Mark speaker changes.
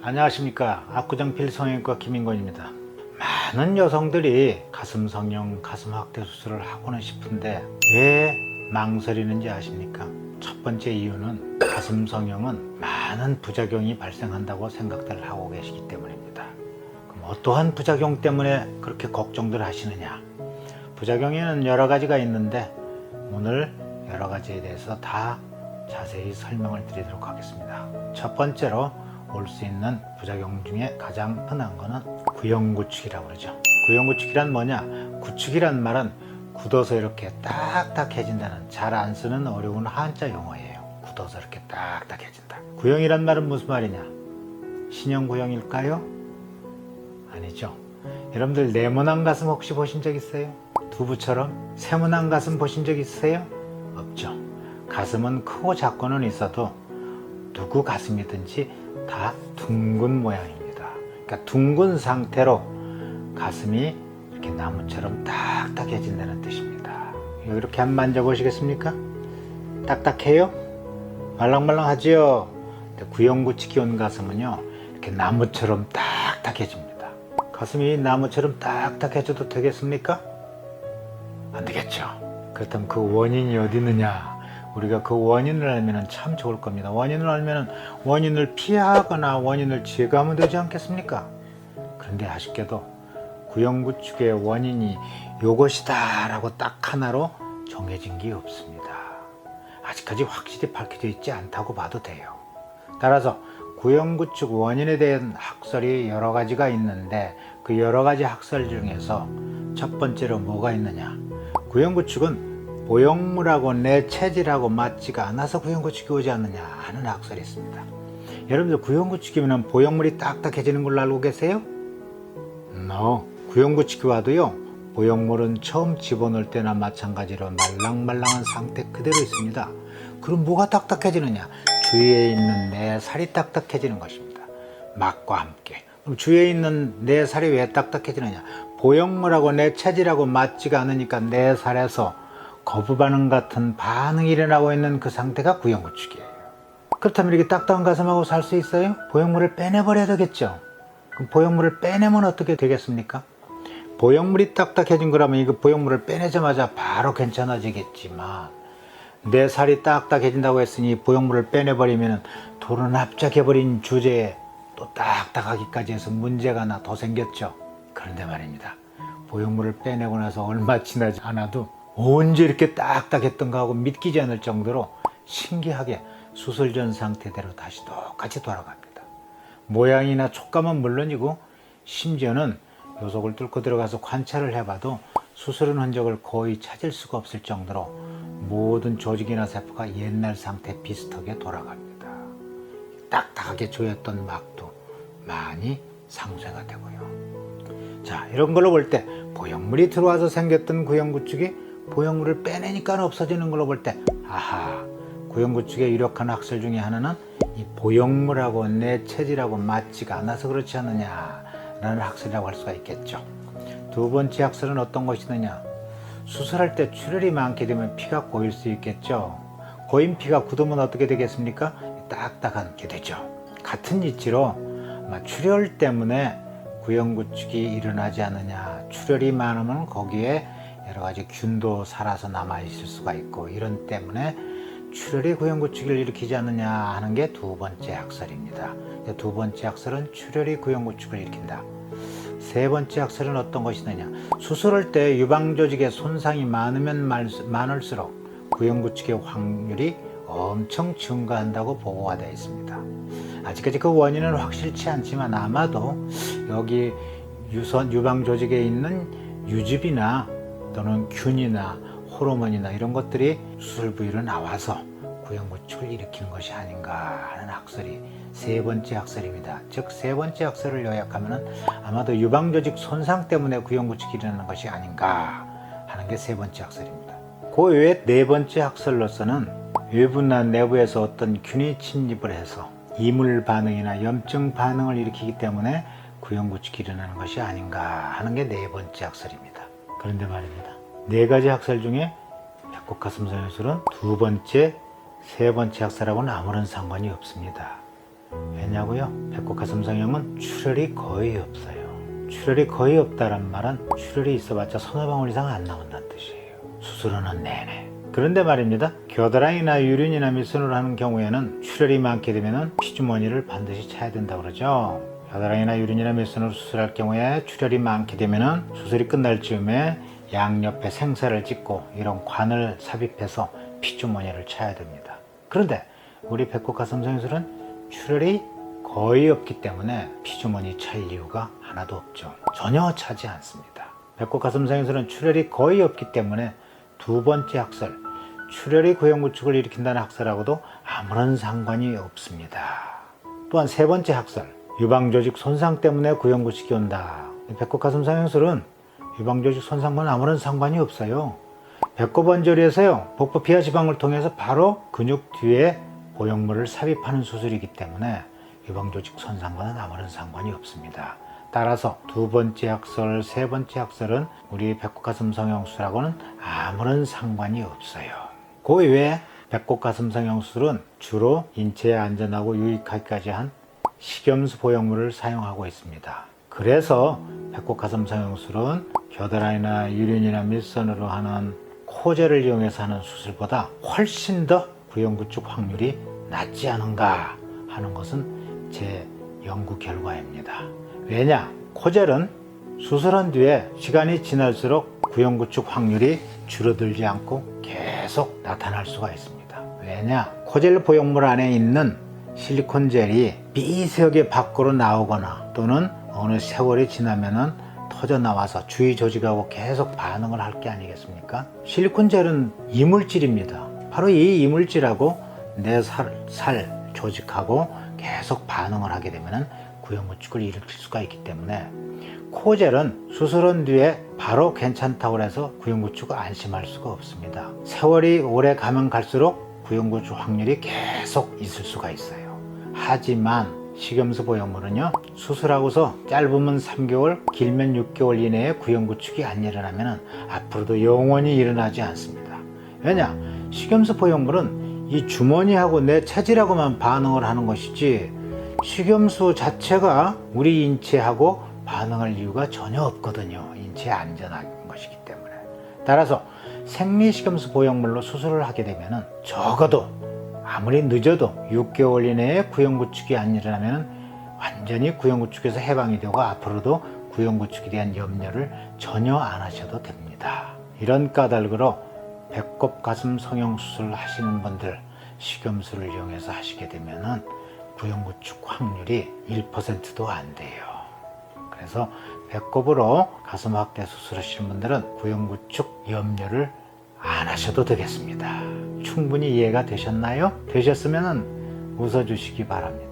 Speaker 1: 안녕하십니까. 압구정필 성형외과 김인권입니다. 많은 여성들이 가슴 성형, 가슴 확대 수술을 하고는 싶은데 왜 망설이는지 아십니까? 첫 번째 이유는 가슴 성형은 많은 부작용이 발생한다고 생각들을 하고 계시기 때문입니다. 그럼 어떠한 부작용 때문에 그렇게 걱정들 하시느냐? 부작용에는 여러 가지가 있는데 오늘 여러 가지에 대해서 다 자세히 설명을 드리도록 하겠습니다. 첫 번째로 올 수 있는 부작용 중에 가장 흔한 거는 구형구축이라고 그러죠. 구형구축이란 뭐냐? 구축이란 말은 굳어서 이렇게 딱딱해진다는, 잘 안 쓰는 어려운 한자 용어예요. 굳어서 이렇게 딱딱해진다. 구형이란 말은 무슨 말이냐? 신형 구형일까요? 아니죠. 여러분들 네모난 가슴 혹시 보신 적 있어요? 두부처럼 세모난 가슴 보신 적 있으세요? 없죠. 가슴은 크고 작고는 있어도 누구 가슴이든지 다 둥근 모양입니다. 그러니까 둥근 상태로 가슴이 이렇게 나무처럼 딱딱해진다는 뜻입니다. 이렇게 한번 만져보시겠습니까? 딱딱해요? 말랑말랑하지요? 구형구축이 온 가슴은요, 이렇게 나무처럼 딱딱해집니다. 가슴이 나무처럼 딱딱해져도 되겠습니까? 안 되겠죠. 그렇다면 그 원인이 어디 있느냐? 우리가 그 원인을 알면 참 좋을 겁니다. 원인을 알면 원인을 피하거나 원인을 제거하면 되지 않겠습니까? 그런데 아쉽게도 구형구축의 원인이 이것이다 라고 딱 하나로 정해진 게 없습니다. 아직까지 확실히 밝혀져 있지 않다고 봐도 돼요. 따라서 구형구축 원인에 대한 학설이 여러 가지가 있는데 그 여러 가지 학설 중에서 첫 번째로 뭐가 있느냐? 구형구축은 보형물하고 내 체질하고 맞지가 않아서 구형구축이 오지 않느냐 하는 학설이 있습니다. 여러분들 구형구축이면 보형물이 딱딱해지는 걸로 알고 계세요? No. 구형구축이 와도요, 보형물은 처음 집어넣을 때나 마찬가지로 말랑말랑한 상태 그대로 있습니다. 그럼 뭐가 딱딱해지느냐? 주위에 있는 내 살이 딱딱해지는 것입니다. 막과 함께. 그럼 주위에 있는 내 살이 왜 딱딱해지느냐? 보형물하고 내 체질하고 맞지가 않으니까 내 살에서 거부 반응 같은 반응이 일어나고 있는 그 상태가 구형구축이에요. 그렇다면 이렇게 딱딱한 가슴하고 살 수 있어요? 보형물을 빼내버려야 되겠죠. 그럼 보형물을 빼내면 어떻게 되겠습니까? 보형물이 딱딱해진 거라면 이거 보형물을 빼내자마자 바로 괜찮아지겠지만 내 살이 딱딱해진다고 했으니 보형물을 빼내버리면 돌은 합작해버린 주제에 또 딱딱하기까지 해서 문제가 하나 더 생겼죠. 그런데 말입니다. 보형물을 빼내고 나서 얼마 지나지 않아도 언제 이렇게 딱딱했던가 하고 믿기지 않을 정도로 신기하게 수술 전 상태대로 다시 똑같이 돌아갑니다. 모양이나 촉감은 물론이고 심지어는 요속을 뚫고 들어가서 관찰을 해봐도 수술한 흔적을 거의 찾을 수가 없을 정도로 모든 조직이나 세포가 옛날 상태 비슷하게 돌아갑니다. 딱딱하게 조였던 막도 많이 상쇄가 되고요. 자, 이런 걸로 볼 때 보형물이 들어와서 생겼던 구형구축이 보형물을 빼내니까 없어지는 걸로 볼 때, 아하, 구형구축의 유력한 학설 중에 하나는 이 보형물하고 내 체질하고 맞지가 않아서 그렇지 않느냐라는 학설이라고 할 수가 있겠죠. 두 번째 학설은 어떤 것이느냐? 수술할 때 출혈이 많게 되면 피가 고일 수 있겠죠. 고인 피가 굳으면 어떻게 되겠습니까? 딱딱하게 되죠. 같은 이치로 출혈 때문에 구형구축이 일어나지 않느냐, 출혈이 많으면 거기에 여러 가지 균도 살아서 남아 있을 수가 있고 이런 때문에 출혈이 구형구축을 일으키지 않느냐 하는 게 두 번째 학설입니다. 두 번째 학설은 출혈이 구형구축을 일으킨다. 세 번째 학설은 어떤 것이느냐? 수술할 때 유방조직에 손상이 많으면 많을수록 구형구축의 확률이 엄청 증가한다고 보고가 되어 있습니다. 아직까지 그 원인은 확실치 않지만 아마도 여기 유방조직에 있는 유즙이나 또는 균이나 호르몬이나 이런 것들이 수술 부위로 나와서 구형구축을 일으키는 것이 아닌가 하는 학설이 세 번째 학설입니다. 즉 세 번째 학설을 요약하면 아마도 유방조직 손상 때문에 구형구축이 일어나는 것이 아닌가 하는 게 세 번째 학설입니다. 그 외에 네 번째 학설로서는 외부나 내부에서 어떤 균이 침입을 해서 이물 반응이나 염증 반응을 일으키기 때문에 구형구축이 일어나는 것이 아닌가 하는 게 네 번째 학설입니다. 그런데 말입니다. 네 가지 학설 중에 약국가슴 성형술은 두 번째, 세 번째 학설하고는 아무런 상관이 없습니다. 왜냐고요? 배꼽 가슴 성형은 출혈이 거의 없어요. 출혈이 거의 없다란 말은 출혈이 있어봤자 서너 방울 이상 안 나온다는 뜻이에요. 수술하는 내내. 그런데 말입니다. 겨드랑이나 유륜이나 밑선으로 하는 경우에는 출혈이 많게 되면 피주머니를 반드시 차야 된다고 그러죠. 겨드랑이나 유륜이나 밑선으로 수술할 경우에 출혈이 많게 되면 수술이 끝날 즈음에 양옆에 생사를 찍고 이런 관을 삽입해서 피주머니를 차야 됩니다. 그런데 우리 배꼽 가슴 성형술은 출혈이 거의 없기 때문에 피주머니 찰 이유가 하나도 없죠. 전혀 차지 않습니다. 배꼽 가슴 성형술은 출혈이 거의 없기 때문에 두 번째 학설, 출혈이 구형구축을 일으킨다는 학설하고도 아무런 상관이 없습니다. 또한 세 번째 학설, 유방조직 손상 때문에 구형구축이 온다. 배꼽 가슴 성형술은 유방조직 손상과는 아무런 상관이 없어요. 배꼽 언저리에서요, 복부 피하지방을 통해서 바로 근육 뒤에 보형물을 삽입하는 수술이기 때문에 유방조직 손상과는 아무런 상관이 없습니다. 따라서 두 번째 학설, 세 번째 학설은 우리 배꼽 가슴 성형술하고는 아무런 상관이 없어요. 그 외에 배꼽 가슴 성형술은 주로 인체에 안전하고 유익하기까지 한 식염수 보형물을 사용하고 있습니다. 그래서 배꼽 가슴 성형술은 겨드랑이나 유륜이나 밑선으로 하는 코젤을 이용해서 하는 수술보다 훨씬 더 구형구축 확률이 낮지 않은가 하는 것은 제 연구 결과입니다. 왜냐? 코젤은 수술한 뒤에 시간이 지날수록 구형구축 확률이 줄어들지 않고 계속 나타날 수가 있습니다. 왜냐? 코젤 보형물 안에 있는 실리콘 젤이 미세하게 밖으로 나오거나 또는 어느 세월이 지나면은 터져 나와서 주위 조직하고 계속 반응을 할 게 아니겠습니까? 실리콘 젤은 이물질입니다. 바로 이 이물질하고 내 살 조직하고 계속 반응을 하게 되면은 구형구축을 일으킬 수가 있기 때문에 코젤은 수술한 뒤에 바로 괜찮다고 해서 구형구축을 안심할 수가 없습니다. 세월이 오래 가면 갈수록 구형구축 확률이 계속 있을 수가 있어요. 하지만 식염수 보형물은요, 수술하고서 짧으면 3개월, 길면 6개월 이내에 구형구축이 안 일어나면 앞으로도 영원히 일어나지 않습니다. 왜냐? 식염수 보형물은 이 주머니하고 내 체질하고만 반응을 하는 것이지 식염수 자체가 우리 인체하고 반응할 이유가 전혀 없거든요. 인체에 안전한 것이기 때문에. 따라서 생리식염수 보형물로 수술을 하게 되면 적어도 아무리 늦어도 6개월 이내에 구형구축이 안 일어나면 완전히 구형구축에서 해방이 되고 앞으로도 구형구축에 대한 염려를 전혀 안 하셔도 됩니다. 이런 까닭으로 배꼽 가슴 성형수술 하시는 분들 식염수를 이용해서 하시게 되면 구형구축 확률이 1%도 안 돼요. 그래서 배꼽으로 가슴 확대 수술하시는 분들은 구형구축 염려를 안 하셔도 되겠습니다. 충분히 이해가 되셨나요? 되셨으면 웃어주시기 바랍니다.